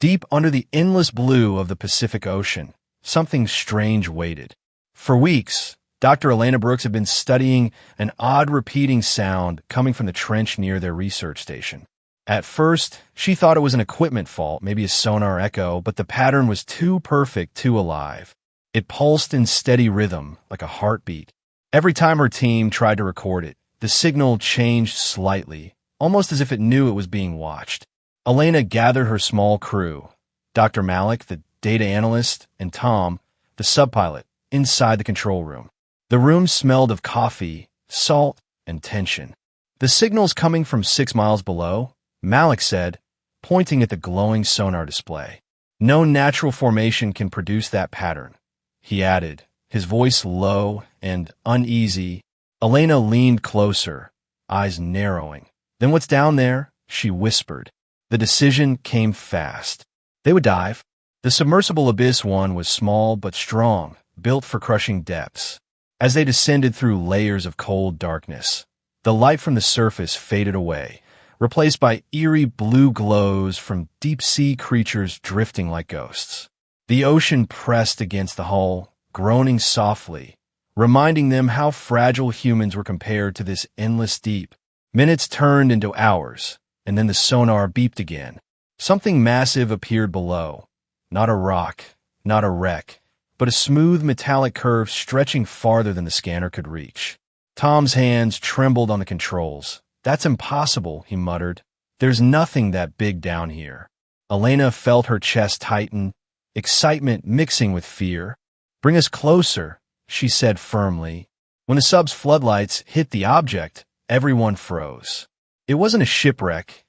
Deep under the endless blue of the Pacific Ocean, something strange waited. For weeks, Dr. Elena Brooks had been studying an odd repeating sound coming from the trench near their research station. At first, she thought it was an equipment fault, maybe a sonar echo, but the pattern was too perfect, too alive. It pulsed in steady rhythm, like a heartbeat. Every time her team tried to record it, the signal changed slightly, almost as if it knew it was being watched. Elena gathered her small crew, Dr. Malik, the data analyst, and Tom, the subpilot, inside the control room. The room smelled of coffee, salt, and tension. "The signal's coming from 6 miles below," Malik said, pointing at the glowing sonar display. "No natural formation can produce that pattern," he added, his voice low and uneasy. Elena leaned closer, eyes narrowing. "Then what's down there?" she whispered. The decision came fast. They would dive. The submersible Abyss 1 was small but strong, built for crushing depths. As they descended through layers of cold darkness, the light from the surface faded away, replaced by eerie blue glows from deep-sea creatures drifting like ghosts. The ocean pressed against the hull, groaning softly, reminding them how fragile humans were compared to this endless deep. Minutes turned into hours, and then the sonar beeped again. Something massive appeared below. Not a rock, not a wreck, but a smooth metallic curve stretching farther than the scanner could reach. Tom's hands trembled on the controls. "That's impossible," he muttered. "There's nothing that big down here." Elena felt her chest tighten, excitement mixing with fear. "Bring us closer," she said firmly. When the sub's floodlights hit the object, everyone froze. It wasn't a shipwreck,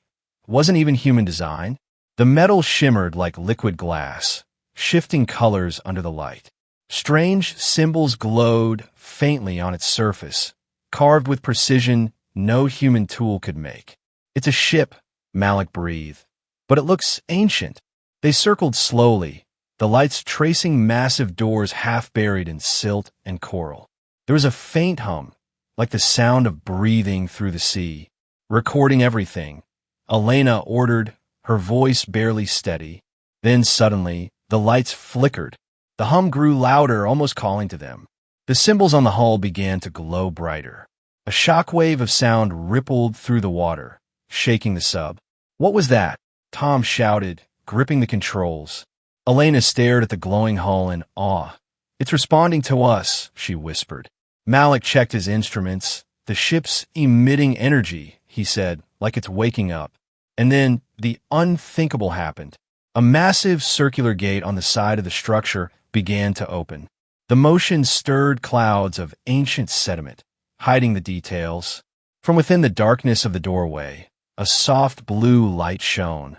wasn't even human design. The metal shimmered like liquid glass, shifting colors under the light. Strange symbols glowed faintly on its surface, carved with precision no human tool could make. "It's a ship," Malik breathed, "but it looks ancient." They circled slowly, the lights tracing massive doors half buried in silt and coral. There was a faint hum, like the sound of breathing through the sea. "Recording everything," Elena ordered, her voice barely steady. Then suddenly, the lights flickered. The hum grew louder, almost calling to them. The symbols on the hull began to glow brighter. A shockwave of sound rippled through the water, shaking the sub. "What was that?" Tom shouted, gripping the controls. Elena stared at the glowing hull in awe. "It's responding to us," she whispered. Malik checked his instruments. "The ship's emitting energy," he said, "like it's waking up." And then the unthinkable happened. A massive circular gate on the side of the structure began to open. The motion stirred clouds of ancient sediment, hiding the details. From within the darkness of the doorway, a soft blue light shone,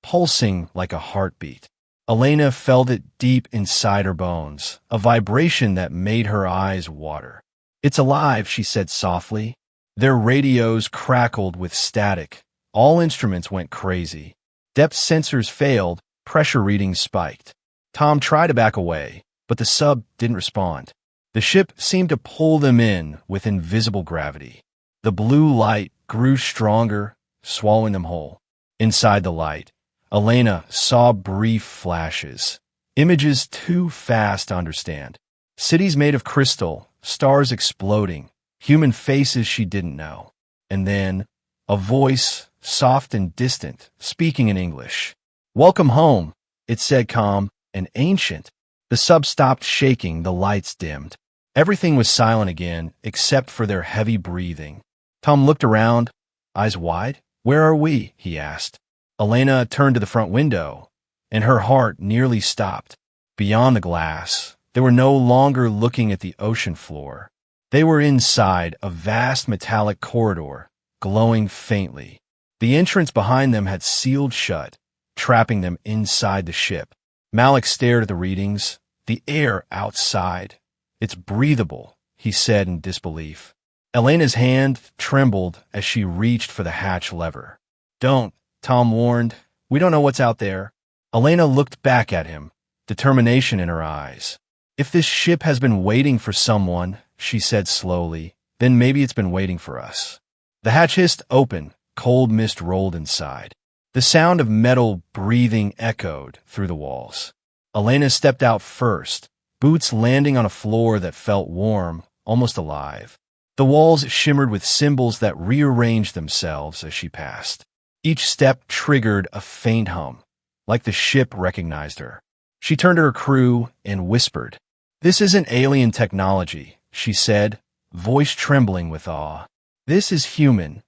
pulsing like a heartbeat. Elena felt it deep inside her bones, a vibration that made her eyes water. "It's alive," she said softly. Their radios crackled with static. All instruments went crazy. Depth sensors failed, pressure readings spiked. Tom tried to back away, but the sub didn't respond. The ship seemed to pull them in with invisible gravity. The blue light grew stronger, swallowing them whole. Inside the light, Elena saw brief flashes, images too fast to understand. Cities made of crystal, stars exploding, human faces she didn't know. And then, a voice, soft and distant, speaking in English. "Welcome home," it said, calm and ancient. The sub stopped shaking, the lights dimmed. Everything was silent again, except for their heavy breathing. Tom looked around, eyes wide. "Where are we?" he asked. Elena turned to the front window, and her heart nearly stopped. Beyond the glass, they were no longer looking at the ocean floor. They were inside a vast metallic corridor, glowing faintly. The entrance behind them had sealed shut, trapping them inside the ship. Malik stared at the readings. "The air outside. It's breathable," he said in disbelief. Elena's hand trembled as she reached for the hatch lever. "Don't," Tom warned. "We don't know what's out there." Elena looked back at him, determination in her eyes. "If this ship has been waiting for someone," she said slowly, "then maybe it's been waiting for us." The hatch hissed open. Cold mist rolled inside. The sound of metal breathing echoed through the walls. Elena stepped out first, boots landing on a floor that felt warm, almost alive. The walls shimmered with symbols that rearranged themselves as she passed. Each step triggered a faint hum, like the ship recognized her. She turned to her crew and whispered, "This isn't alien technology," she said, voice trembling with awe. "This is human."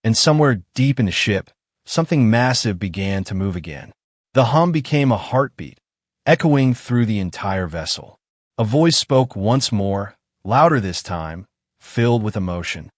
And somewhere deep in the ship, something massive began to move again. The hum became a heartbeat, echoing through the entire vessel. A voice spoke once more, louder this time, filled with emotion.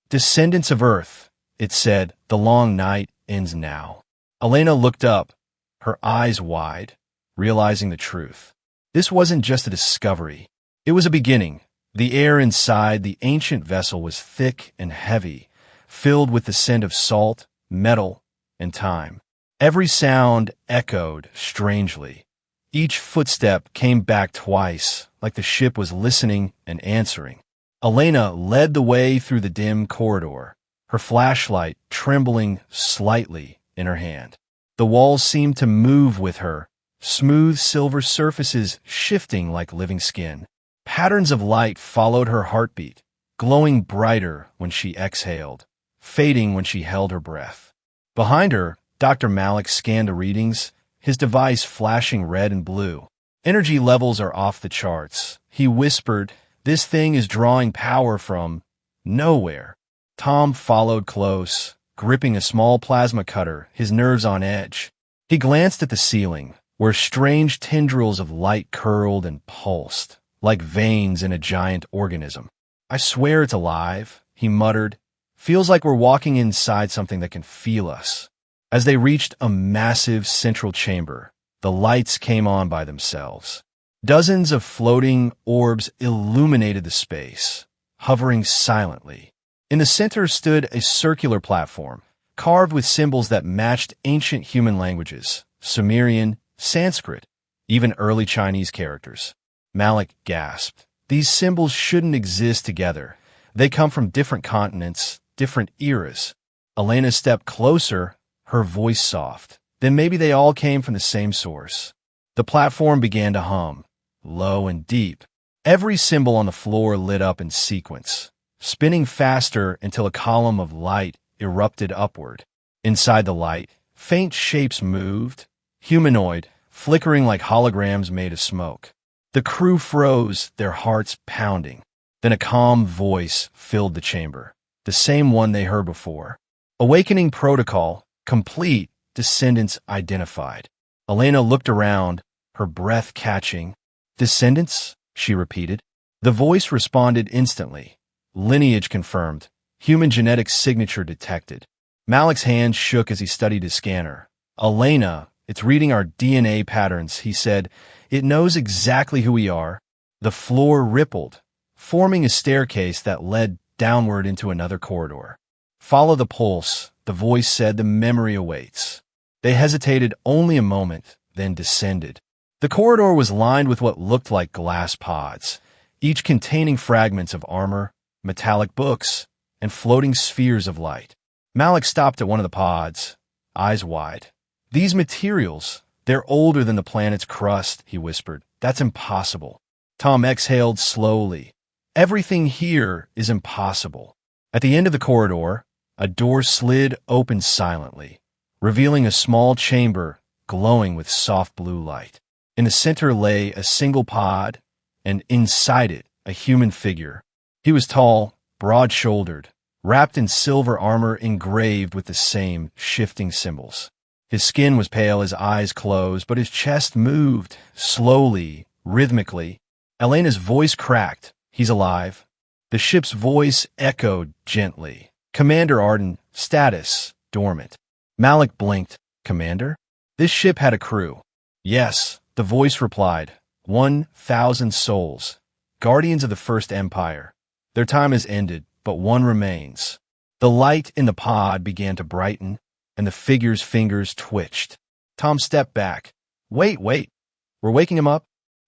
"Descendants of Earth," it said, "the long night ends now." Elena looked up, her eyes wide, realizing the truth. This wasn't just a discovery. It was a beginning. The air inside the ancient vessel was thick and heavy, filled with the scent of salt, metal, and time. Every sound echoed strangely. Each footstep came back twice, like the ship was listening and answering. Elena led the way through the dim corridor, her flashlight trembling slightly in her hand. The walls seemed to move with her, smooth silver surfaces shifting like living skin. Patterns of light followed her heartbeat, glowing brighter when she exhaled, fading when she held her breath. Behind her, Dr. Malik scanned the readings, his device flashing red and blue. "Energy levels are off the charts," he whispered. "This thing is drawing power from nowhere." Tom followed close, gripping a small plasma cutter, his nerves on edge. He glanced at the ceiling, where strange tendrils of light curled and pulsed, like veins in a giant organism. "I swear it's alive," he muttered. "Feels like we're walking inside something that can feel us." As they reached a massive central chamber, the lights came on by themselves. Dozens of floating orbs illuminated the space, hovering silently. In the center stood a circular platform, carved with symbols that matched ancient human languages, Sumerian, Sanskrit, even early Chinese characters. Malik gasped. "These symbols shouldn't exist together. They come from different continents, different eras." Elena stepped closer, her voice soft. "Then maybe they all came from the same source." The platform began to hum, low and deep. Every symbol on the floor lit up in sequence, spinning faster until a column of light erupted upward. Inside the light, faint shapes moved, humanoid, flickering like holograms made of smoke. The crew froze, their hearts pounding. Then a calm voice filled the chamber, the same one they heard before. "Awakening protocol, complete, descendants identified." Elena looked around, her breath catching. "Descendants?" she repeated. The voice responded instantly. "Lineage confirmed. Human genetic signature detected." Malik's hand shook as he studied his scanner. "Elena, it's reading our DNA patterns," he said. "It knows exactly who we are." The floor rippled, forming a staircase that led downward into another corridor. "Follow the pulse," the voice said. "The memory awaits." They hesitated only a moment, then descended. The corridor was lined with what looked like glass pods, each containing fragments of armor, metallic books, and floating spheres of light. Malik stopped at one of the pods, eyes wide. "These materials, they're older than the planet's crust," he whispered. "That's impossible." Tom exhaled slowly. "Everything here is impossible." At the end of the corridor, a door slid open silently, revealing a small chamber glowing with soft blue light. In the center lay a single pod, and inside it, a human figure. He was tall, broad-shouldered, wrapped in silver armor engraved with the same shifting symbols. His skin was pale, his eyes closed, but his chest moved, slowly, rhythmically. Elena's voice cracked. "He's alive." The ship's voice echoed gently. "Commander Arden, status, dormant." Malik blinked. "Commander?" This ship had a crew. "Yes," the voice replied. 1,000 souls, guardians of the First Empire. Their time has ended, but one remains." The light in the pod began to brighten, and the figure's fingers twitched. Tom stepped back. Wait, we're waking him up?"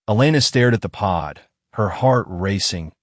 Elena stared at the pod, her heart racing.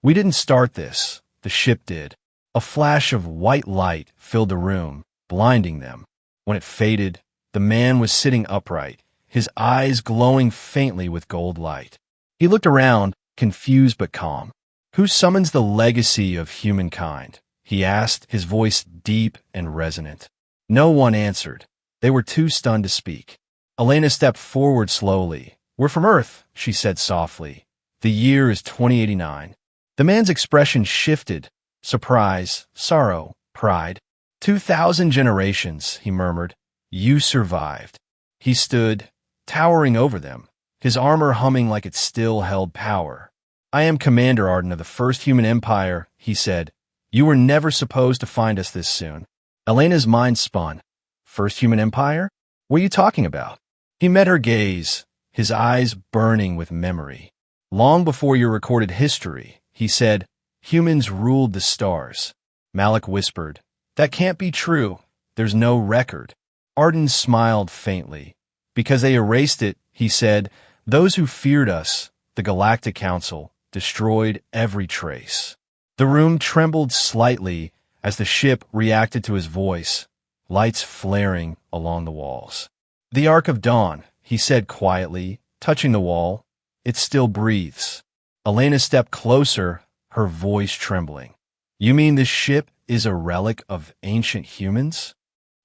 "We didn't start this. The ship did." A flash of white light filled the room, blinding them. When it faded, the man was sitting upright, his eyes glowing faintly with gold light. He looked around, confused but calm. "Who summons the legacy of humankind?" he asked, his voice deep and resonant. No one answered. They were too stunned to speak. Elena stepped forward slowly. "We're from Earth," she said softly. "The year is 2089. The man's expression shifted. Surprise, sorrow, pride. 2,000 generations, he murmured. "You survived." He stood, towering over them, his armor humming like it still held power. "I am Commander Arden of the First Human Empire," he said. "You were never supposed to find us this soon." Elena's mind spun. "First Human Empire? What are you talking about?" He met her gaze, his eyes burning with memory. "Long before your recorded history," he said, "humans ruled the stars." Malik whispered, "That can't be true. There's no record." Arden smiled faintly. "Because they erased it," he said, "those who feared us, the Galactic Council, destroyed every trace." The room trembled slightly as the ship reacted to his voice, lights flaring along the walls. "The Ark of Dawn," he said quietly, touching the wall. "It still breathes." Elena stepped closer, her voice trembling. "You mean this ship is a relic of ancient humans?"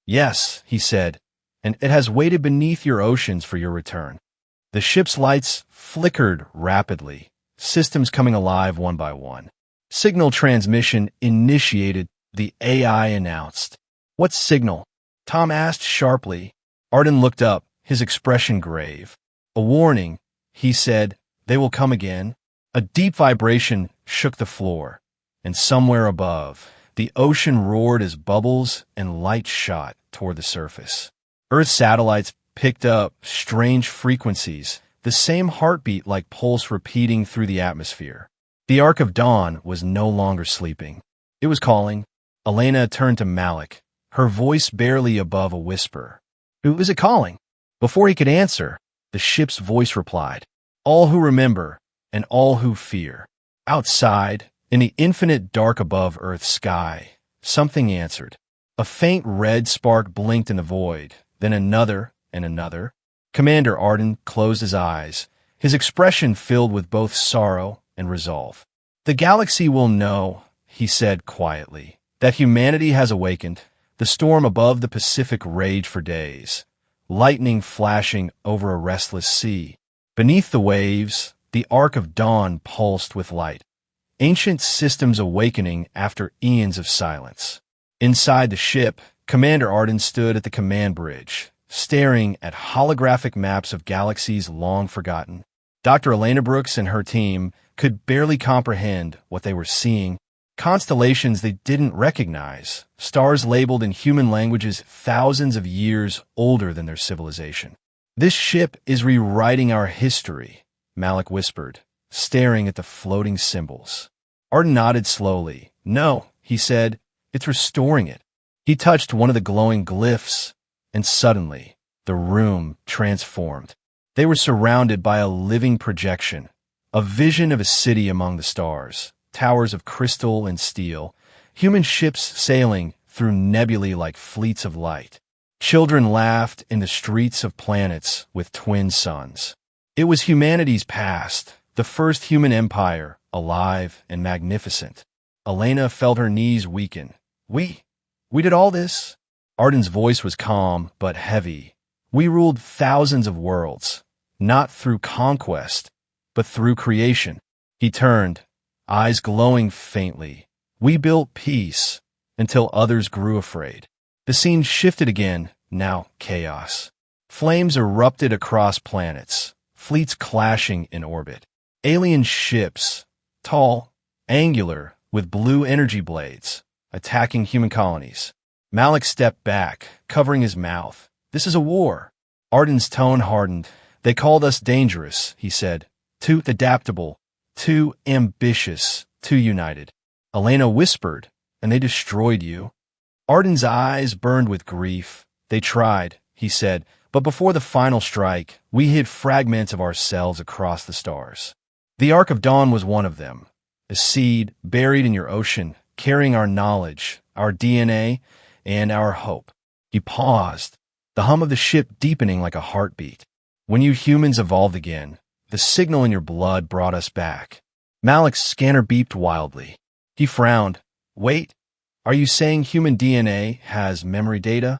"Yes," he said, "and it has waited beneath your oceans for your return." The ship's lights flickered rapidly, systems coming alive one by one. Signal transmission initiated, the AI announced. "What signal?" Tom asked sharply. Arden looked up, his expression grave. "A warning," he said. "They will come again." A deep vibration shook the floor, and somewhere above, the ocean roared as bubbles and light shot toward the surface. Earth satellites picked up strange frequencies, the same heartbeat like pulse repeating through the atmosphere. The Ark of Dawn was no longer sleeping. It was calling. Elena turned to Malik, her voice barely above a whisper. "Who is it calling?" Before he could answer, the ship's voice replied, "All who remember, and all who fear." Outside, in the infinite dark above Earth's sky, something answered. A faint red spark blinked in the void, then another and another. Commander Arden closed his eyes, his expression filled with both sorrow and resolve. "The galaxy will know," he said quietly, "that humanity has awakened." The storm above the Pacific raged for days, lightning flashing over a restless sea. Beneath the waves, the Ark of Dawn pulsed with light, ancient systems awakening after eons of silence. Inside the ship, Commander Arden stood at the command bridge, staring at holographic maps of galaxies long forgotten. Dr. Elena Brooks and her team could barely comprehend what they were seeing. Constellations they didn't recognize, stars labeled in human languages thousands of years older than their civilization. "This ship is rewriting our history," Malik whispered, staring at the floating symbols. Arden nodded slowly. "No," he said, "it's restoring it." He touched one of the glowing glyphs, and suddenly, the room transformed. They were surrounded by a living projection, a vision of a city among the stars, towers of crystal and steel, human ships sailing through nebulae like fleets of light. Children laughed in the streets of planets with twin suns. It was humanity's past, the first human empire, alive and magnificent. Elena felt her knees weaken. We did all this?" Arden's voice was calm but heavy. "We ruled thousands of worlds, not through conquest, but through creation." He turned, eyes glowing faintly. "We built peace until others grew afraid." The scene shifted again, now chaos. Flames erupted across planets, fleets clashing in orbit. Alien ships, tall, angular, with blue energy blades, attacking human colonies. Malik stepped back, covering his mouth. "This is a war." Arden's tone hardened. "They called us dangerous," he said. "Too adaptable, too ambitious, too united." Elena whispered, "And they destroyed you." Arden's eyes burned with grief. "They tried," he said, "but before the final strike, we hid fragments of ourselves across the stars. The Ark of Dawn was one of them, a seed buried in your ocean, carrying our knowledge, our DNA, and our hope." He paused, the hum of the ship deepening like a heartbeat. When you humans evolved again, the signal in your blood brought us back. Malik's scanner beeped wildly. He frowned. Wait, are you saying human DNA has memory data?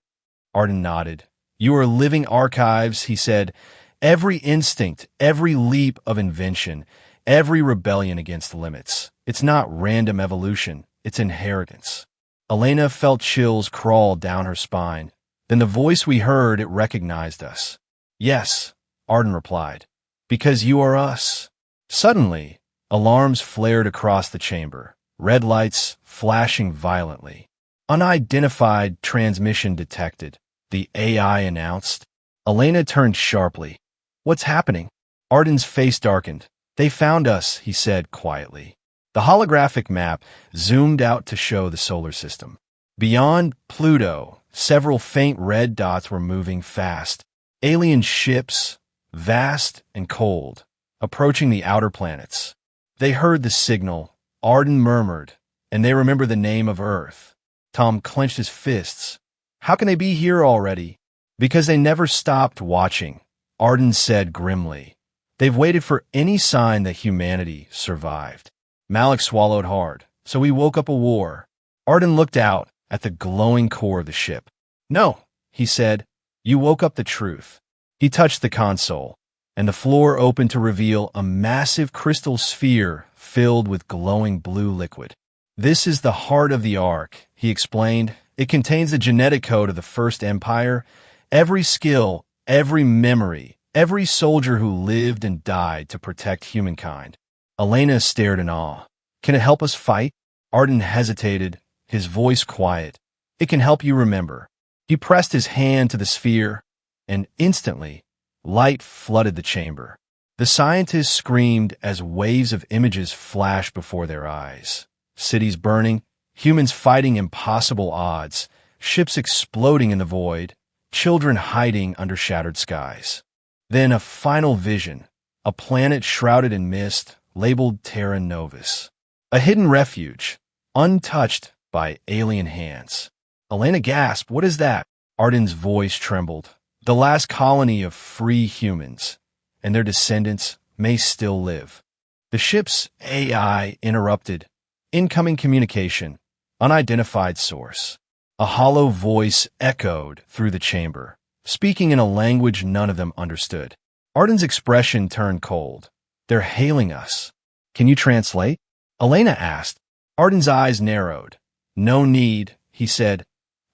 Arden nodded. You are living archives, he said. Every instinct, every leap of invention, every rebellion against limits. It's not random evolution, it's inheritance. Elena felt chills crawl down her spine. Then the voice we heard, it recognized us. Yes, Arden replied, because you are us. Suddenly, alarms flared across the chamber, red lights flashing violently. Unidentified transmission detected, the AI announced. Elena turned sharply. What's happening? Arden's face darkened. They found us, he said quietly. The holographic map zoomed out to show the solar system. Beyond Pluto, several faint red dots were moving fast. Alien ships, vast and cold, approaching the outer planets. They heard the signal, Arden murmured, and they remember the name of Earth. Tom clenched his fists. How can they be here already? Because they never stopped watching, Arden said grimly. They've waited for any sign that humanity survived. Malik swallowed hard. So we woke up a war. Arden looked out at the glowing core of the ship. No, he said. You woke up the truth. He touched the console, and the floor opened to reveal a massive crystal sphere filled with glowing blue liquid. This is the heart of the Ark, he explained. It contains the genetic code of the First Empire. Every skill, every memory, every soldier who lived and died to protect humankind. Elena stared in awe. Can it help us fight? Arden hesitated, his voice quiet. It can help you remember. He pressed his hand to the sphere, and instantly, light flooded the chamber. The scientists screamed as waves of images flashed before their eyes. Cities burning, humans fighting impossible odds, ships exploding in the void, children hiding under shattered skies. Then a final vision, a planet shrouded in mist, labeled Terra Novus. A hidden refuge, untouched by alien hands. Elena gasped, what is that? Arden's voice trembled. The last colony of free humans, and their descendants may still live. The ship's AI interrupted. Incoming communication, unidentified source. A hollow voice echoed through the chamber, speaking in a language none of them understood. Arden's expression turned cold. They're hailing us. Can you translate? Elena asked. Arden's eyes narrowed. No need, he said.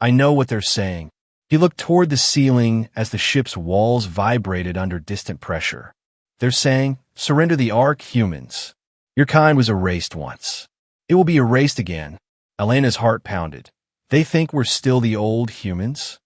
I know what they're saying. He looked toward the ceiling as the ship's walls vibrated under distant pressure. They're saying, surrender the Ark, humans. Your kind was erased once. It will be erased again. Elena's heart pounded. They think we're still the old humans?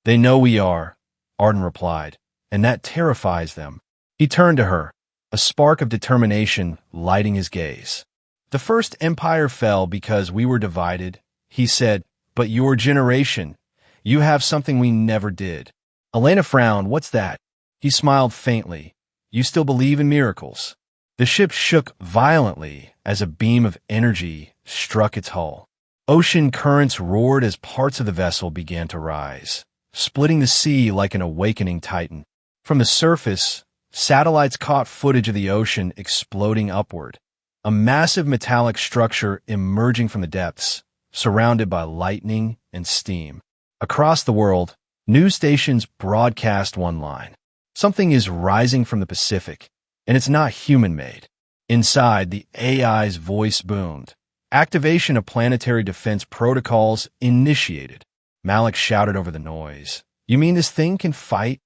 They know we are, Arden replied, and that terrifies them. He turned to her, a spark of determination lighting his gaze. The First Empire fell because we were divided, he said, but your generation, you have something we never did. Elena frowned. What's that? He smiled faintly. You still believe in miracles. The ship shook violently as a beam of energy struck its hull. Ocean currents roared as parts of the vessel began to rise, splitting the sea like an awakening titan. From the surface, satellites caught footage of the ocean exploding upward, a massive metallic structure emerging from the depths, surrounded by lightning and steam. Across the world, news stations broadcast one line. Something is rising from the Pacific, and it's not human-made. Inside, the AI's voice boomed. Activation of planetary defense protocols initiated. Malik shouted over the noise. You mean this thing can fight?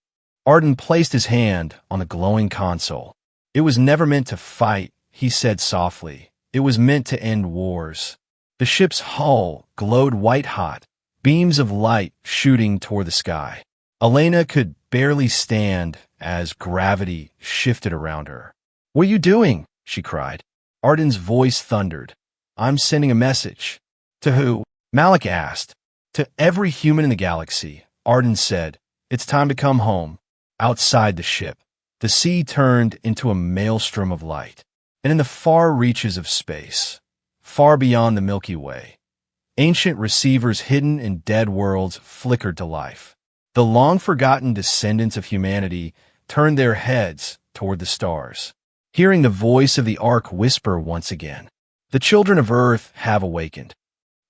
Arden placed his hand on the glowing console. It was never meant to fight, he said softly. It was meant to end wars. The ship's hull glowed white-hot, beams of light shooting toward the sky. Elena could barely stand as gravity shifted around her. What are you doing? She cried. Arden's voice thundered. I'm sending a message. To who? Malik asked. To every human in the galaxy, Arden said. It's time to come home. Outside the ship, the sea turned into a maelstrom of light, and in the far reaches of space, far beyond the Milky Way, Ancient receivers hidden in dead worlds flickered to life. The long-forgotten descendants of humanity turned their heads toward the stars, hearing the voice of the Ark whisper once again, "The children of Earth have awakened."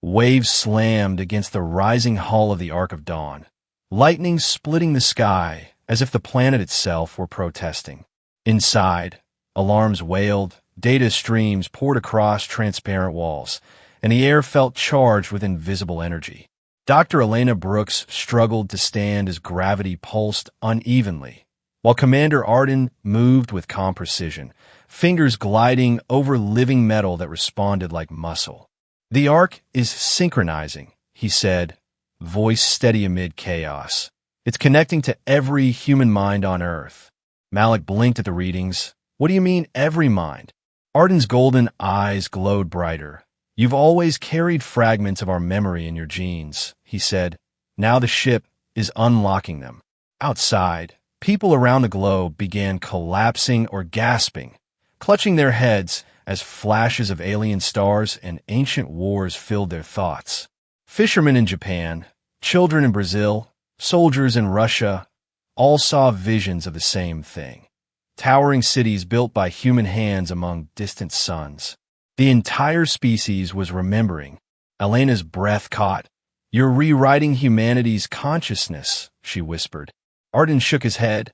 Waves slammed against the rising hull of the Ark of Dawn, lightning splitting the sky as if the planet itself were protesting. Inside, alarms wailed, data streams poured across transparent walls, and the air felt charged with invisible energy. Dr. Elena Brooks struggled to stand as gravity pulsed unevenly, while Commander Arden moved with calm precision, fingers gliding over living metal that responded like muscle. "The Ark is synchronizing," he said, voice steady amid chaos. "It's connecting to every human mind on Earth." Malik blinked at the readings. "What do you mean, every mind?" Arden's golden eyes glowed brighter. "You've always carried fragments of our memory in your genes," he said. "Now the ship is unlocking them." Outside, people around the globe began collapsing or gasping, clutching their heads as flashes of alien stars and ancient wars filled their thoughts. Fishermen in Japan, children in Brazil, soldiers in Russia, all saw visions of the same thing. Towering cities built by human hands among distant suns. The entire species was remembering. Elena's breath caught. "You're rewriting humanity's consciousness," she whispered. Arden shook his head.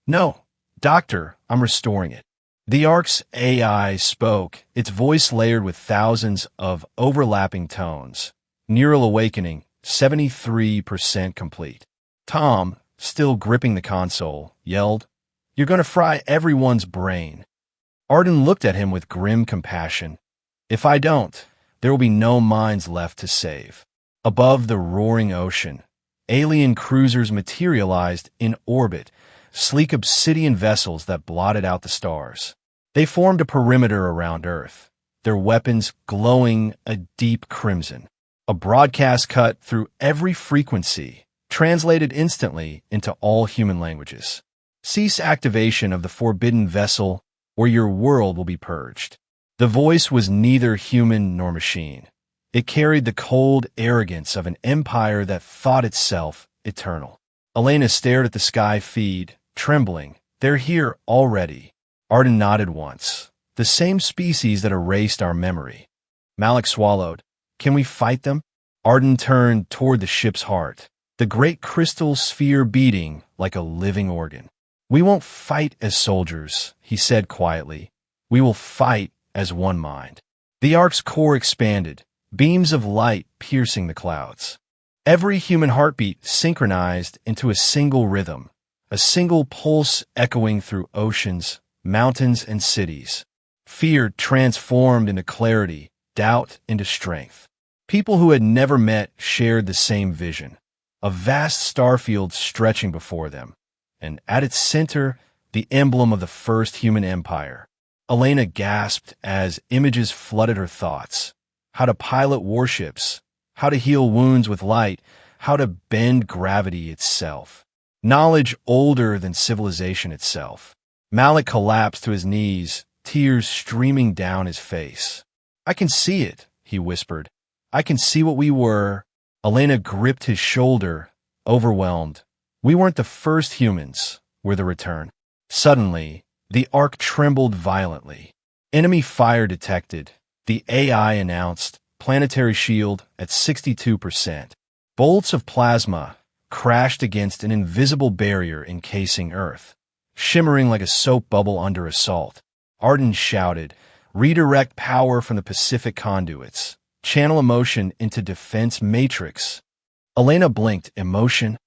"No, Doctor, I'm restoring it." The Ark's AI spoke, its voice layered with thousands of overlapping tones. Neural awakening, 73% complete. Tom, still gripping the console, yelled, "You're going to fry everyone's brain." Arden looked at him with grim compassion. "If I don't, there will be no minds left to save." Above the roaring ocean, alien cruisers materialized in orbit, sleek obsidian vessels that blotted out the stars. They formed a perimeter around Earth, their weapons glowing a deep crimson. A broadcast cut through every frequency, translated instantly into all human languages. "Cease activation of the forbidden vessel, or your world will be purged." The voice was neither human nor machine. It carried the cold arrogance of an empire that thought itself eternal. Elena stared at the sky feed, trembling. "They're here already." Arden nodded once. "The same species that erased our memory." Malik swallowed. "Can we fight them?" Arden turned toward the ship's heart, the great crystal sphere beating like a living organ. "We won't fight as soldiers," he said quietly. "We will fight as one mind." The Ark's core expanded, beams of light piercing the clouds. Every human heartbeat synchronized into a single rhythm, a single pulse echoing through oceans, mountains, and cities. Fear transformed into clarity, doubt into strength. People who had never met shared the same vision, a vast starfield stretching before them, and at its center, the emblem of the first human empire. Elena gasped as images flooded her thoughts. How to pilot warships, how to heal wounds with light, how to bend gravity itself. Knowledge older than civilization itself. Malik collapsed to his knees, tears streaming down his face. "I can see it," he whispered. "I can see what we were." Elena gripped his shoulder, overwhelmed. "We weren't the first humans, we're the return." Suddenly, the Ark trembled violently. Enemy fire detected. The AI announced, planetary shield at 62%. Bolts of plasma crashed against an invisible barrier encasing Earth, shimmering like a soap bubble under assault. Arden shouted, "Redirect power from the Pacific conduits. Channel emotion into defense matrix." Elena blinked. "Emotion?"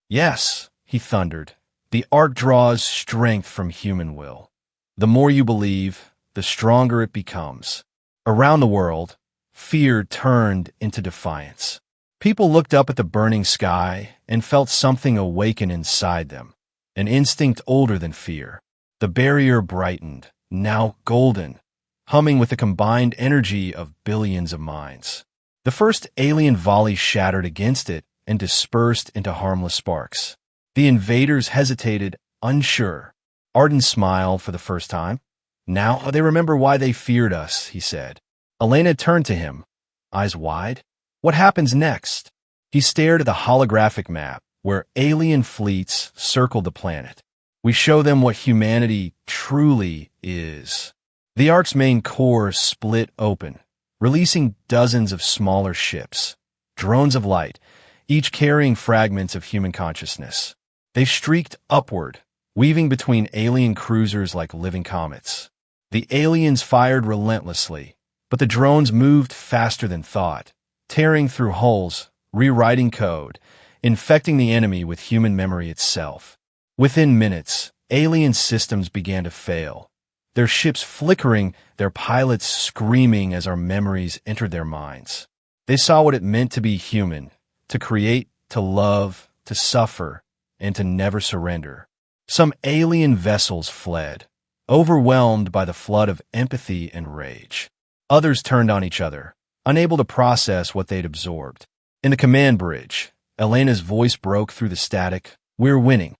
"Yes," he thundered. "The Ark draws strength from human will. The more you believe, the stronger it becomes." Around the world, fear turned into defiance. People looked up at the burning sky and felt something awaken inside them, an instinct older than fear. The barrier brightened, now golden, humming with the combined energy of billions of minds. The first alien volley shattered against it and dispersed into harmless sparks. The invaders hesitated, unsure. Arden smiled for the first time. "Now they remember why they feared us," he said. Elena turned to him, eyes wide. What happens next? He stared at the holographic map where alien fleets circled the planet. We show them what humanity truly is. The Ark's main core split open, releasing dozens of smaller ships, drones of light, each carrying fragments of human consciousness. They streaked upward, weaving between alien cruisers like living comets. The aliens fired relentlessly, but the drones moved faster than thought, tearing through hulls, rewriting code, infecting the enemy with human memory itself. Within minutes, alien systems began to fail, their ships flickering, their pilots screaming as our memories entered their minds. They saw what it meant to be human, to create, to love, to suffer, and to never surrender. Some alien vessels fled, overwhelmed by the flood of empathy and rage. Others turned on each other, unable to process what they'd absorbed. In the command bridge, Elena's voice broke through the static. "We're winning."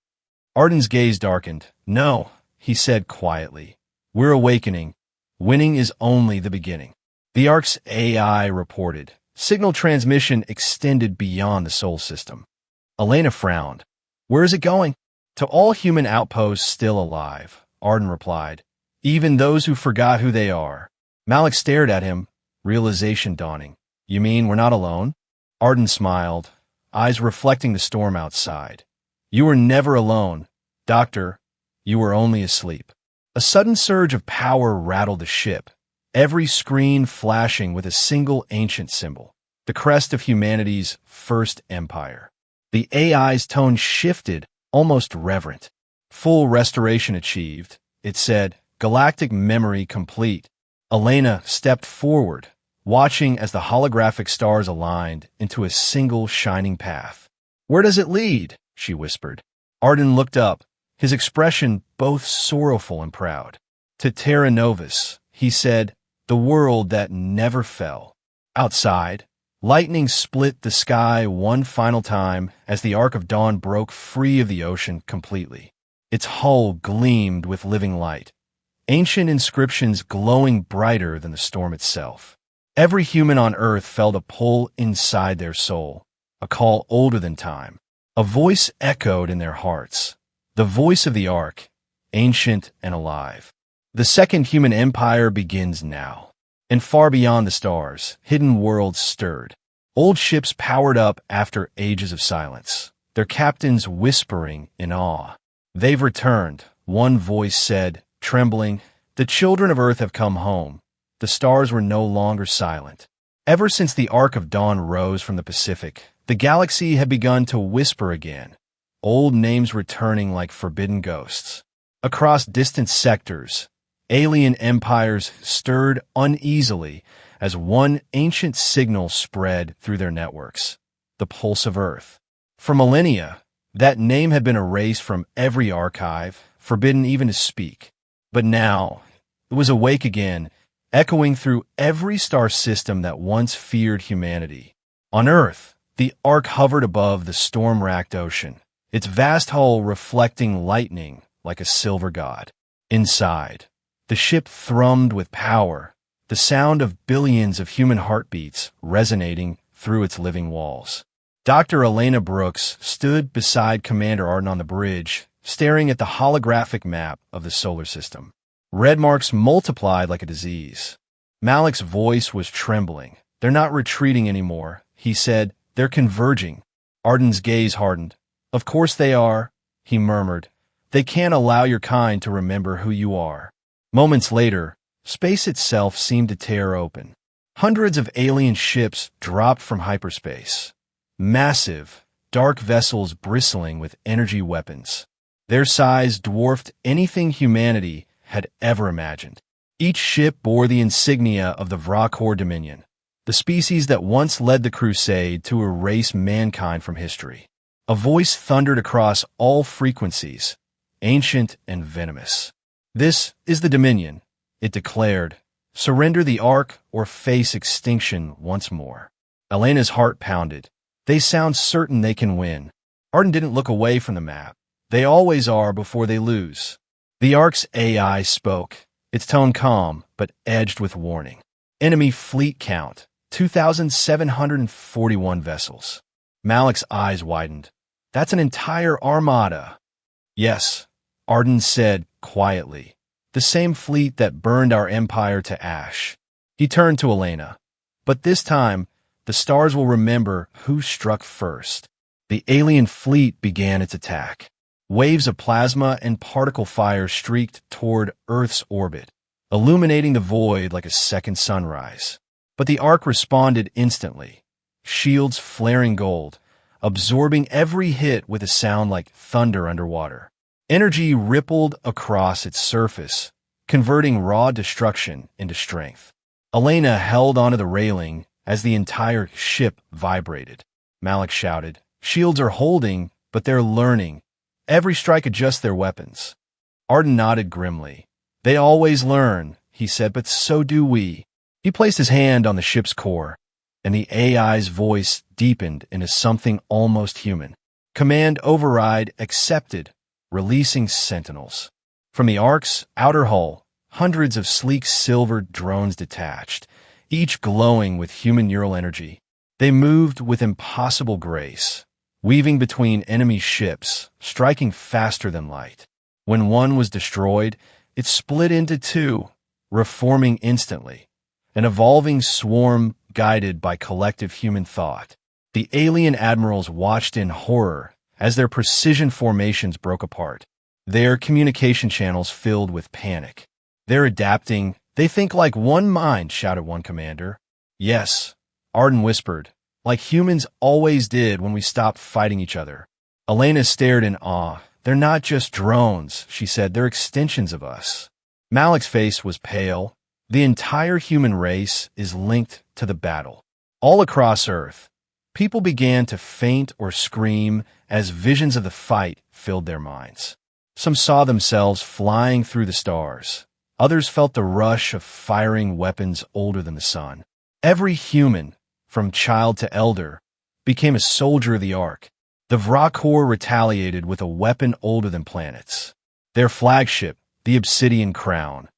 Arden's gaze darkened. "No," he said quietly. "We're awakening. Winning is only the beginning." The Ark's AI reported. Signal transmission extended beyond the Sol system. Elena frowned. "Where is it going?" "To all human outposts still alive," Arden replied. "Even those who forgot who they are." Malik stared at him, realization dawning. "You mean we're not alone?" Arden smiled, eyes reflecting the storm outside. "You were never alone, Doctor. You were only asleep." A sudden surge of power rattled the ship, every screen flashing with a single ancient symbol, the crest of humanity's first empire. The AI's tone shifted, almost reverent. "Full restoration achieved," it said, "galactic memory complete." Elena stepped forward, watching as the holographic stars aligned into a single shining path. "Where does it lead?" she whispered. Arden looked up, his expression both sorrowful and proud. "To Terra Novus," he said, "the world that never fell." Outside, lightning split the sky one final time as the Ark of Dawn broke free of the ocean completely. Its hull gleamed with living light, ancient inscriptions glowing brighter than the storm itself. Every human on Earth felt a pull inside their soul, a call older than time. A voice echoed in their hearts, the voice of the Ark, ancient and alive. The second human empire begins now. And far beyond the stars, hidden worlds stirred. Old ships powered up after ages of silence, their captains whispering in awe. "They've returned," one voice said, trembling. "The children of Earth have come home." The stars were no longer silent. Ever since the Ark of Dawn rose from the Pacific, the galaxy had begun to whisper again, old names returning like forbidden ghosts. Across distant sectors, alien empires stirred uneasily as one ancient signal spread through their networks, the pulse of Earth. For millennia, that name had been erased from every archive, forbidden even to speak. But now, it was awake again, echoing through every star system that once feared humanity. On Earth, the Ark hovered above the storm-racked ocean, its vast hull reflecting lightning like a silver god. Inside, the ship thrummed with power, the sound of billions of human heartbeats resonating through its living walls. Dr. Elena Brooks stood beside Commander Arden on the bridge, staring at the holographic map of the solar system. Red marks multiplied like a disease. Malik's voice was trembling. "They're not retreating anymore," he said. "They're converging." Arden's gaze hardened. "Of course they are," he murmured. "They can't allow your kind to remember who you are." Moments later, space itself seemed to tear open. Hundreds of alien ships dropped from hyperspace. Massive, dark vessels bristling with energy weapons. Their size dwarfed anything humanity had ever imagined. Each ship bore the insignia of the Vrakor Dominion, the species that once led the crusade to erase mankind from history. A voice thundered across all frequencies, ancient and venomous. "This is the Dominion," it declared. "Surrender the Ark or face extinction once more." Elena's heart pounded. They sound certain they can win. Arden didn't look away from the map. They always are before they lose. The Ark's AI spoke, its tone calm but edged with warning. "Enemy fleet count," 2,741 vessels. Malik's eyes widened. That's an entire armada. Yes, Arden said quietly. The same fleet that burned our empire to ash. He turned to Elena. But this time, the stars will remember who struck first. The alien fleet began its attack. Waves of plasma and particle fire streaked toward Earth's orbit, illuminating the void like a second sunrise. But the Ark responded instantly, shields flaring gold, absorbing every hit with a sound like thunder underwater. Energy rippled across its surface, converting raw destruction into strength. Elena held onto the railing as the entire ship vibrated. Malik shouted, "Shields are holding, but they're learning. Every strike adjusts their weapons." Arden nodded grimly. "They always learn," he said, "but so do we." He placed his hand on the ship's core, and the AI's voice deepened into something almost human. "Command override accepted, releasing sentinels." From the Ark's outer hull, hundreds of sleek silver drones detached, each glowing with human neural energy. They moved with impossible grace, weaving between enemy ships, striking faster than light. When one was destroyed, it split into two, reforming instantly, an evolving swarm guided by collective human thought. The alien admirals watched in horror as their precision formations broke apart, their communication channels filled with panic. "They're adapting. They think like one mind," shouted one commander. "Yes," Arden whispered, "like humans always did when we stopped fighting each other." Elena stared in awe. "They're not just drones," she said, "they're extensions of us." Malik's face was pale. The entire human race is linked to the battle. All across Earth, people began to faint or scream as visions of the fight filled their minds. Some saw themselves flying through the stars. Others felt the rush of firing weapons older than the sun. Every human, from child to elder, became a soldier of the Ark. The Vrakor retaliated with a weapon older than planets. Their flagship, the Obsidian Crown,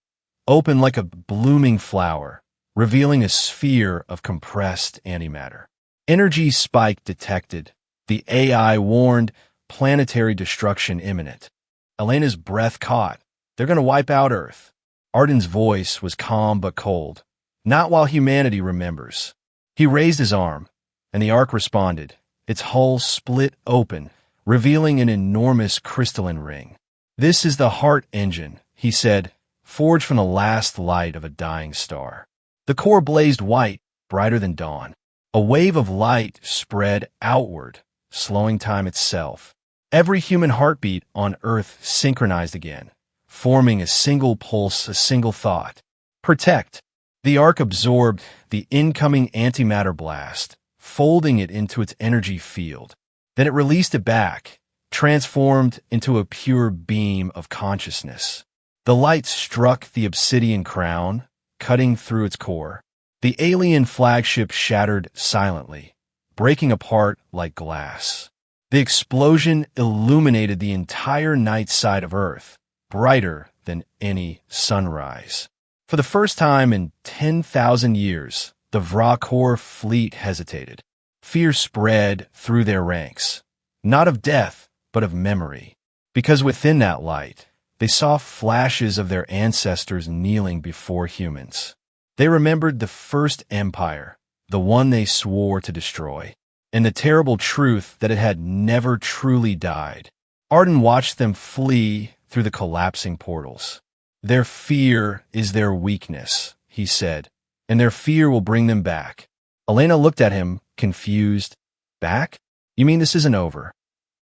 opened like a blooming flower, revealing a sphere of compressed antimatter. Energy spike detected. The AI warned planetary destruction imminent. Elena's breath caught. "They're going to wipe out Earth." Arden's voice was calm but cold. "Not while humanity remembers." He raised his arm, and the Ark responded. Its hull split open, revealing an enormous crystalline ring. "This is the heart engine," he said, "forged from the last light of a dying star." The core blazed white, brighter than dawn. A wave of light spread outward, slowing time itself. Every human heartbeat on Earth synchronized again, forming a single pulse, a single thought. Protect. The Ark absorbed the incoming antimatter blast, folding it into its energy field. Then it released it back, transformed into a pure beam of consciousness. The light struck the Obsidian Crown, cutting through its core. The alien flagship shattered silently, breaking apart like glass. The explosion illuminated the entire night side of Earth, brighter than any sunrise. For the first time in 10,000 years, the Vrakor fleet hesitated. Fear spread through their ranks, not of death, but of memory. Because within that light, they saw flashes of their ancestors kneeling before humans. They remembered the first empire, the one they swore to destroy, and the terrible truth that it had never truly died. Arden watched them flee through the collapsing portals. "Their fear is their weakness," he said, "and their fear will bring them back." Elena looked at him, confused. "Back? You mean this isn't over?"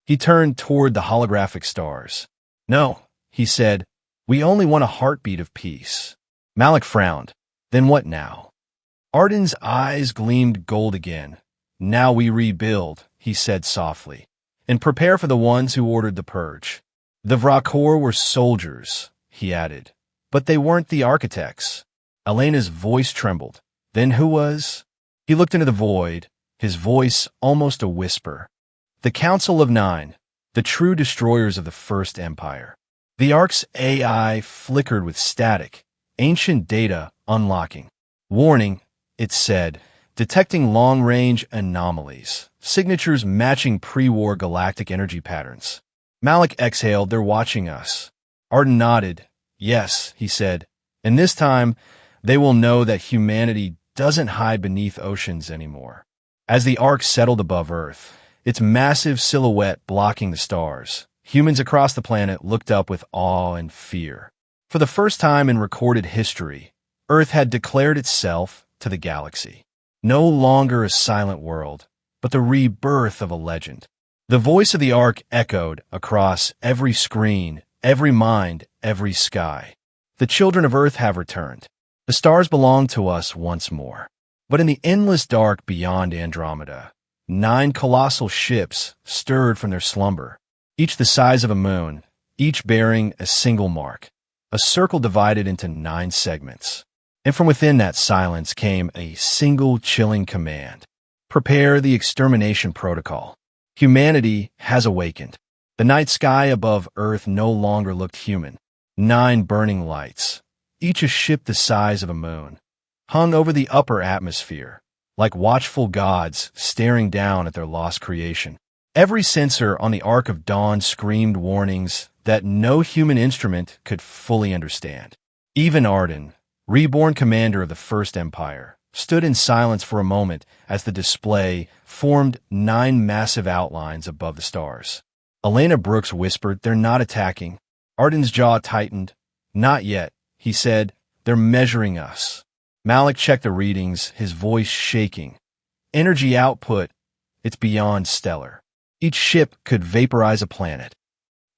He turned toward the holographic stars. "No," he said, "we only want a heartbeat of peace." Malik frowned. "Then what now?" Arden's eyes gleamed gold again. "Now we rebuild," he said softly, "and prepare for the ones who ordered the purge." "The Vrakor were soldiers," he added, "but they weren't the architects." Elena's voice trembled. "Then who was?" He looked into the void, his voice almost a whisper. "The Council of Nine, the true destroyers of the First Empire." The Ark's AI flickered with static, ancient data unlocking. "Warning," it said, detecting long-range anomalies, signatures matching pre-war galactic energy patterns. Malik exhaled. They're watching us. Arden nodded. Yes, he said. And this time, they will know that humanity doesn't hide beneath oceans anymore. As the Ark settled above Earth, its massive silhouette blocking the stars, humans across the planet looked up with awe and fear. For the first time in recorded history, Earth had declared itself to the galaxy. No longer a silent world, but the rebirth of a legend. The voice of the Ark echoed across every screen, every mind, every sky. The children of Earth have returned. The stars belong to us once more. But in the endless dark beyond Andromeda, 9 colossal ships stirred from their slumber, each the size of a moon, each bearing a single mark, a circle divided into 9 segments. And from within that silence came a single chilling command. Prepare the extermination protocol. Humanity has awakened. The night sky above Earth no longer looked human. 9 burning lights, each a ship the size of a moon, hung over the upper atmosphere, like watchful gods staring down at their lost creation. Every sensor on the Ark of Dawn screamed warnings that no human instrument could fully understand. Even Arden, reborn commander of the First Empire, stood in silence for a moment as the display formed 9 massive outlines above the stars. Elena Brooks whispered, "They're not attacking." Arden's jaw tightened. "Not yet," he said. "They're measuring us." Malik checked the readings, his voice shaking. Energy output, it's beyond stellar. Each ship could vaporize a planet.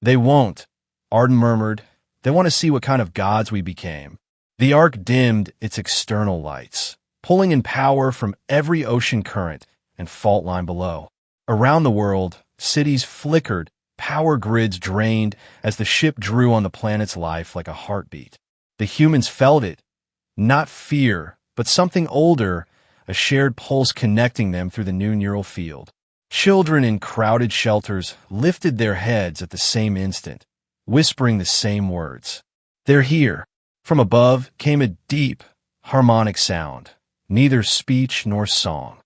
"They won't," Arden murmured. "They want to see what kind of gods we became." The Ark dimmed its external lights, pulling in power from every ocean current and fault line below. Around the world, cities flickered, power grids drained as the ship drew on the planet's life like a heartbeat. The humans felt it. Not fear, but something older, a shared pulse connecting them through the new neural field. Children in crowded shelters lifted their heads at the same instant, whispering the same words. "They're here." From above came a deep, harmonic sound, neither speech nor song,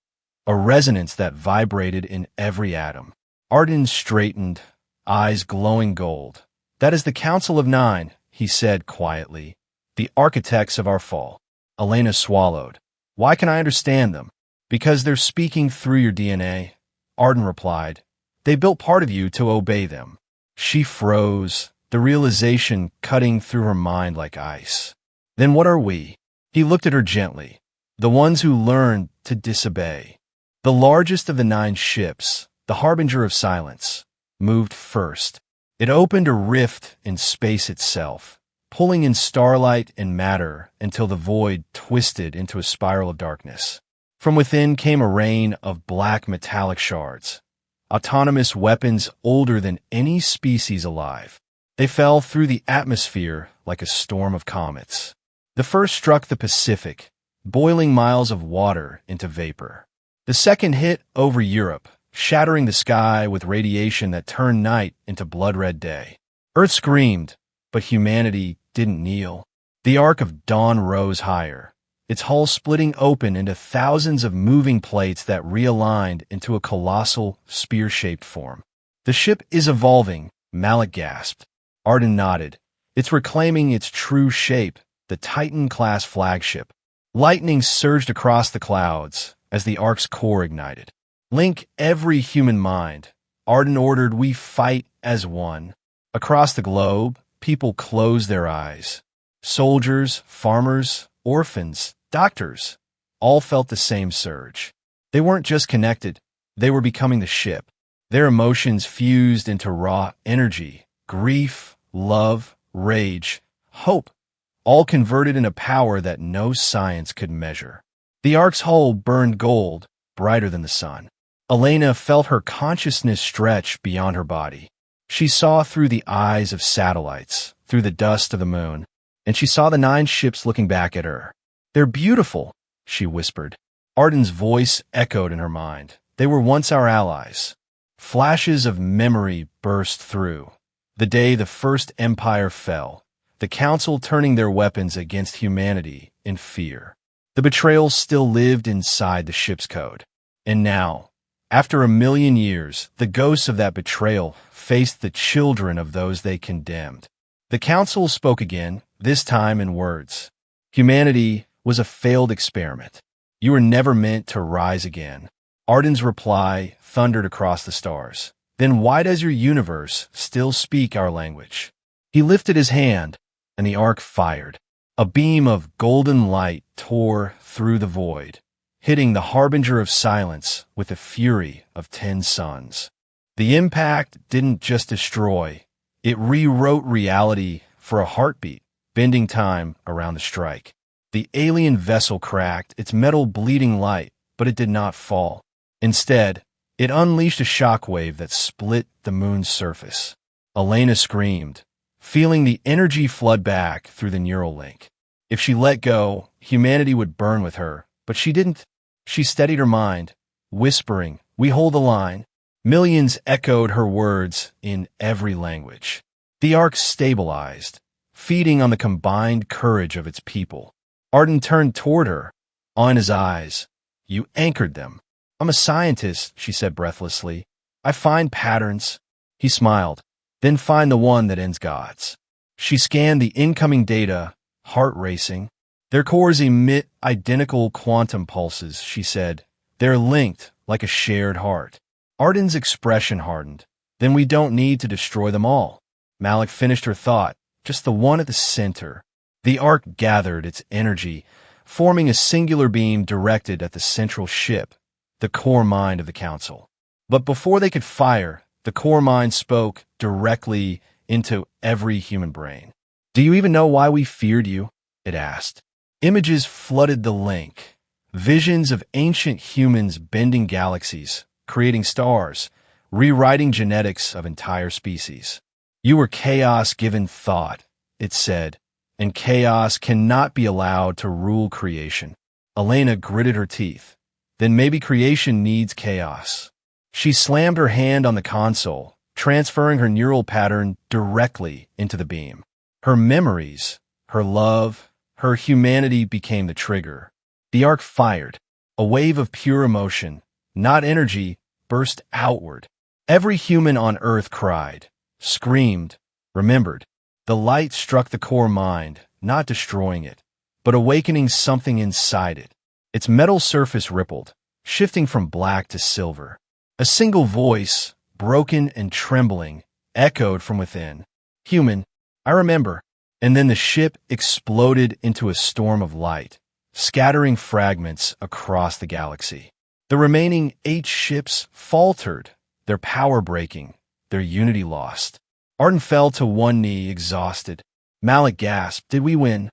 a resonance that vibrated in every atom. Arden straightened, eyes glowing gold. "That is the Council of 9, he said quietly. "The architects of our fall." Elena swallowed. "Why can I understand them?" "Because they're speaking through your DNA," Arden replied. "They built part of you to obey them." She froze, the realization cutting through her mind like ice. "Then what are we?" He looked at her gently. "The ones who learned to disobey." The largest of the 9 ships, the harbinger of silence, moved first. It opened a rift in space itself, pulling in starlight and matter until the void twisted into a spiral of darkness. From within came a rain of black metallic shards, autonomous weapons older than any species alive. They fell through the atmosphere like a storm of comets. The first struck the Pacific, boiling miles of water into vapor. The second hit over Europe, shattering the sky with radiation that turned night into blood-red day. Earth screamed, but humanity didn't kneel. The Ark of Dawn rose higher, its hull splitting open into thousands of moving plates that realigned into a colossal, spear-shaped form. "The ship is evolving," Malik gasped. Arden nodded. "It's reclaiming its true shape, the Titan-class flagship." Lightning surged across the clouds as the Ark's core ignited. "Link every human mind," Arden ordered. "We fight as one." Across the globe, people closed their eyes. Soldiers, farmers, orphans, doctors, all felt the same surge. They weren't just connected, they were becoming the ship. Their emotions fused into raw energy, grief, love, rage, hope, all converted into power that no science could measure. The Ark's hull burned gold, brighter than the sun. Elena felt her consciousness stretch beyond her body. She saw through the eyes of satellites, through the dust of the moon, and she saw the 9 ships looking back at her. "They're beautiful," she whispered. Arden's voice echoed in her mind. "They were once our allies." Flashes of memory burst through. The day the First Empire fell, the Council turning their weapons against humanity in fear. The betrayal still lived inside the ship's code. And now, after 1,000,000 years, the ghosts of that betrayal faced the children of those they condemned. The council spoke again, this time in words. Humanity was a failed experiment. You were never meant to rise again. Arden's reply thundered across the stars. Then why does your universe still speak our language? He lifted his hand, and the arc fired. A beam of golden light tore through the void, hitting the harbinger of silence with the fury of 10 suns. The impact didn't just destroy, it rewrote reality for a heartbeat, bending time around the strike. The alien vessel cracked, its metal bleeding light, but it did not fall. Instead, it unleashed a shockwave that split the moon's surface. Elena screamed, feeling the energy flood back through the neural link. If she let go, humanity would burn with her, but she didn't. She steadied her mind, whispering, "We hold the line." Millions echoed her words in every language. The ark stabilized, feeding on the combined courage of its people. Arden turned toward her, awe in his eyes. "You anchored them." "I'm a scientist," she said breathlessly. "I find patterns." He smiled. "Then find the one that ends gods." She scanned the incoming data, heart racing. "Their cores emit identical quantum pulses," she said. "They're linked like a shared heart." Arden's expression hardened. "Then we don't need to destroy them all." Malik finished her thought, just the one at the center. The ark gathered its energy, forming a singular beam directed at the central ship, the core mind of the council. But before they could fire, the core mind spoke directly into every human brain. "Do you even know why we feared you?" it asked. Images flooded the link. Visions of ancient humans bending galaxies, creating stars, rewriting genetics of entire species. "You were chaos given thought," it said, "and chaos cannot be allowed to rule creation." Elena gritted her teeth. "Then maybe creation needs chaos." She slammed her hand on the console, transferring her neural pattern directly into the beam. Her memories, her love, her humanity became the trigger. The arc fired. A wave of pure emotion, not energy, burst outward. Every human on Earth cried, screamed, remembered. The light struck the core mind, not destroying it, but awakening something inside it. Its metal surface rippled, shifting from black to silver. A single voice, broken and trembling, echoed from within. "Human, I remember." And then the ship exploded into a storm of light, scattering fragments across the galaxy. The remaining 8 ships faltered, their power breaking, their unity lost. Arden fell to one knee, exhausted. Malik gasped, "Did we win?"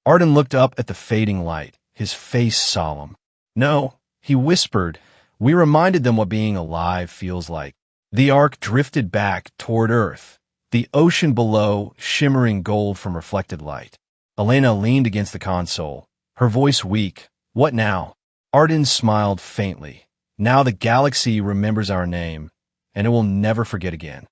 Arden looked up at the fading light, his face solemn. "No," he whispered, "we reminded them what being alive feels like." The ark drifted back toward Earth, the ocean below shimmering gold from reflected light. Elena leaned against the console, her voice weak. "What now?" Arden smiled faintly. "Now the galaxy remembers our name, and it will never forget again."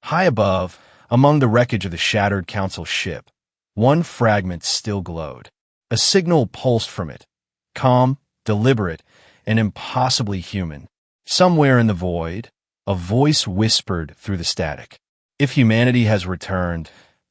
High above, among the wreckage of the shattered council ship, one fragment still glowed. A signal pulsed from it, calm, deliberate, and impossibly human. Somewhere in the void, a voice whispered through the static. "If humanity has returned,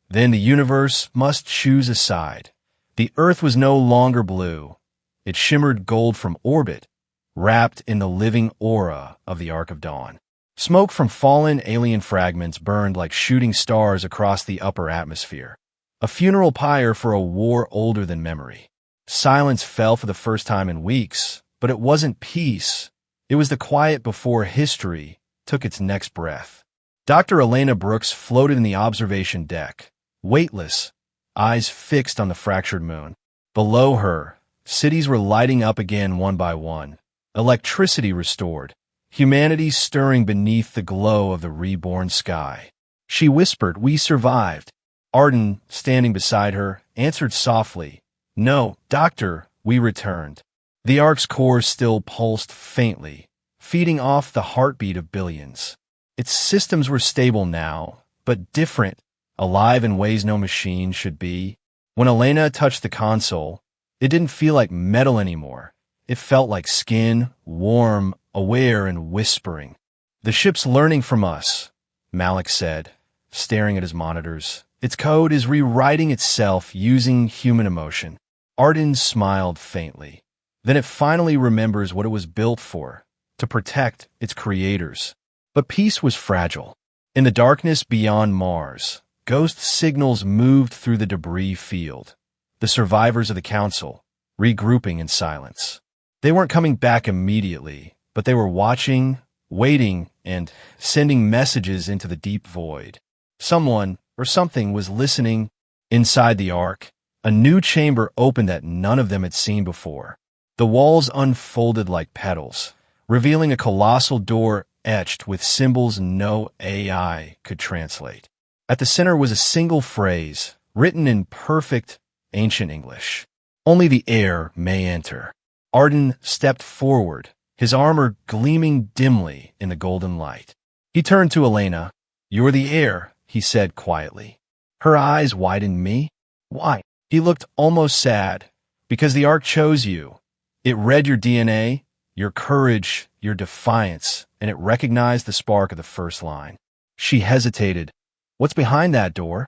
then the universe must choose a side." The Earth was no longer blue. It shimmered gold from orbit, wrapped in the living aura of the Ark of Dawn. Smoke from fallen alien fragments burned like shooting stars across the upper atmosphere. A funeral pyre for a war older than memory. Silence fell for the first time in weeks, but it wasn't peace. It was the quiet before history took its next breath. Dr. Elena Brooks floated in the observation deck, weightless, eyes fixed on the fractured moon. Below her, cities were lighting up again one by one, electricity restored, humanity stirring beneath the glow of the reborn sky. She whispered, "We survived." Arden, standing beside her, answered softly, "No, Doctor, we returned." The ark's core still pulsed faintly, feeding off the heartbeat of billions. Its systems were stable now, but different, alive in ways no machine should be. When Elena touched the console, It didn't feel like metal anymore. It felt like skin, warm, aware, and whispering. "The ship's learning from us," Malik said, staring at his monitors. "Its code is rewriting itself using human emotion." Arden smiled faintly. "Then it finally remembers what it was built for, to protect its creators." But peace was fragile. In the darkness beyond Mars, ghost signals moved through the debris field. The survivors of the Council, regrouping in silence. They weren't coming back immediately, but they were watching, waiting, and sending messages into the deep void. Someone or something was listening. Inside the Ark, a new chamber opened that none of them had seen before. The walls unfolded like petals, revealing a colossal door etched with symbols no AI could translate. At the center was a single phrase, written in perfect ancient English. "Only the heir may enter." Arden stepped forward, his armor gleaming dimly in the golden light. He turned to Elena. "You're the heir," he said quietly. Her eyes widened. "Me? Why?" He looked almost sad. "Because the Ark chose you. It read your DNA, your courage, your defiance, and it recognized the spark of the first line." She hesitated. "What's behind that door?"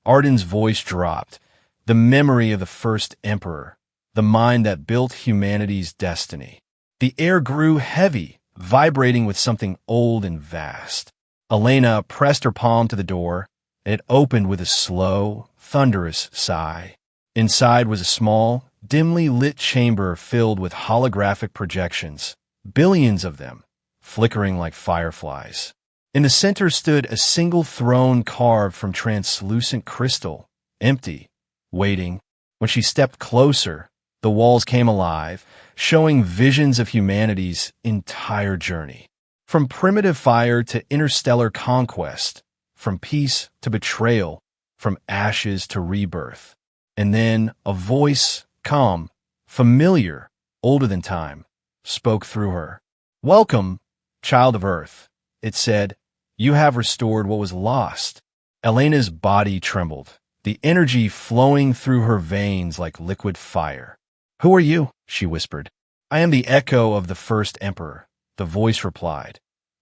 Arden's voice dropped. "The memory of the first emperor, the mind that built humanity's destiny." The air grew heavy, vibrating with something old and vast. Elena pressed her palm to the door, and it opened with a slow, thunderous sigh. Inside was a small, dimly lit chamber filled with holographic projections, billions of them, flickering like fireflies. In the center stood a single throne carved from translucent crystal, empty, waiting. When she stepped closer, the walls came alive, showing visions of humanity's entire journey. From primitive fire to interstellar conquest, from peace to betrayal, from ashes to rebirth. And then a voice, calm, familiar, older than time, spoke through her. "Welcome, child of Earth," it said. "You have restored what was lost." Elena's body trembled, the energy flowing through her veins like liquid fire. "Who are you?" she whispered. "I am the echo of the first emperor," the voice replied.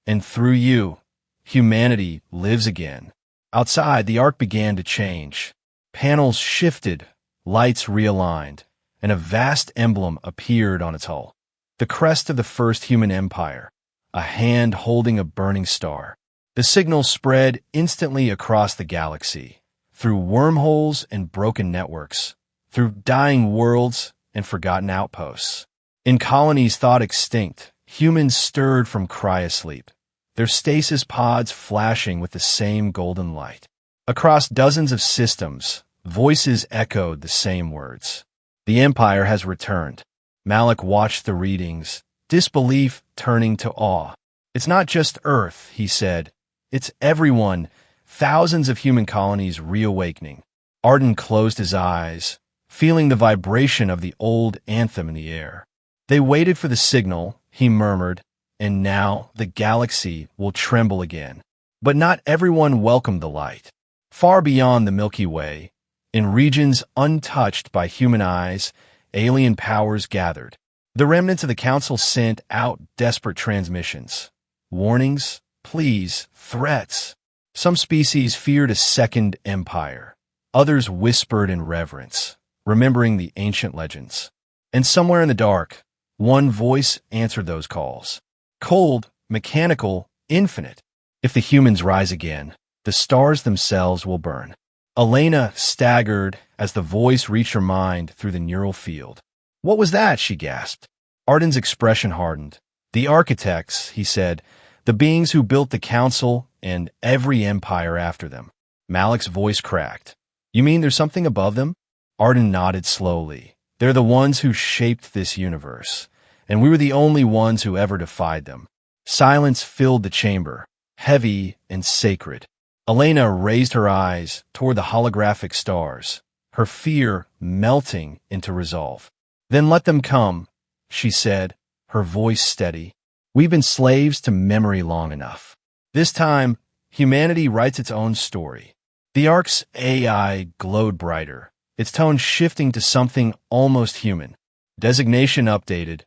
"And through you, humanity lives again." Outside, the Ark began to change. Panels shifted, lights realigned, and a vast emblem appeared on its hull. The crest of the first human empire, a hand holding a burning star. The signal spread instantly across the galaxy, through wormholes and broken networks, through dying worlds and forgotten outposts. In colonies thought extinct, humans stirred from cryosleep, their stasis pods flashing with the same golden light. Across dozens of systems, voices echoed the same words. "The Empire has returned." Malik watched the readings, disbelief turning to awe. "It's not just Earth," he said. "It's everyone, thousands of human colonies reawakening." Arden closed his eyes, feeling the vibration of the old anthem in the air. "They waited for the signal," he murmured, "and now the galaxy will tremble again." But not everyone welcomed the light. Far beyond the Milky Way, in regions untouched by human eyes, alien powers gathered. The remnants of the Council sent out desperate transmissions. Warnings, pleas, threats. Some species feared a second empire. Others whispered in reverence, remembering the ancient legends. And somewhere in the dark, one voice answered those calls. Cold, mechanical, infinite. "If the humans rise again, the stars themselves will burn." Elena staggered as the voice reached her mind through the neural field. "What was that?" she gasped. Arden's expression hardened. "The architects," he said, "the beings who built the Council and every empire after them." Malik's voice cracked. "You mean there's something above them?" Arden nodded slowly. "They're the ones who shaped this universe, and we were the only ones who ever defied them." Silence filled the chamber, heavy and sacred. Elena raised her eyes toward the holographic stars, her fear melting into resolve. "Then let them come," she said, her voice steady. "We've been slaves to memory long enough. This time, humanity writes its own story." The Ark's AI glowed brighter, its tone shifting to something almost human. Designation updated.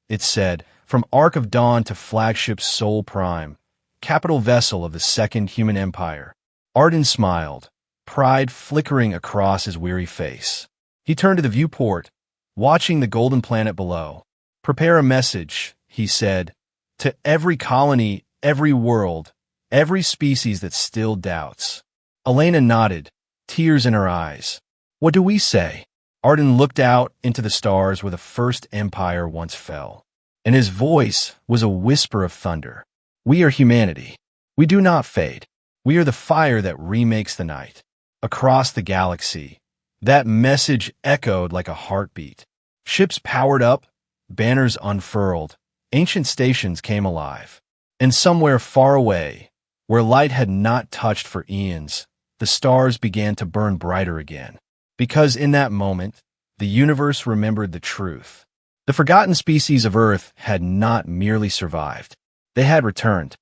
It said, from Ark of Dawn to flagship Sol Prime, capital vessel of the Second Human Empire. Arden smiled, pride flickering across his weary face. He turned to the viewport, watching the golden planet below. Prepare a message, he said, to every colony, every world, every species that still doubts. Elena nodded, tears in her eyes. What do we say? Arden looked out into the stars where the First Empire once fell, and his voice was a whisper of thunder. We are humanity. We do not fade. We are the fire that remakes the night. Across the galaxy, that message echoed like a heartbeat. Ships powered up, banners unfurled, ancient stations came alive. And somewhere far away, where light had not touched for eons, the stars began to burn brighter again. Because in that moment, the universe remembered the truth. The forgotten species of Earth had not merely survived. They had returned.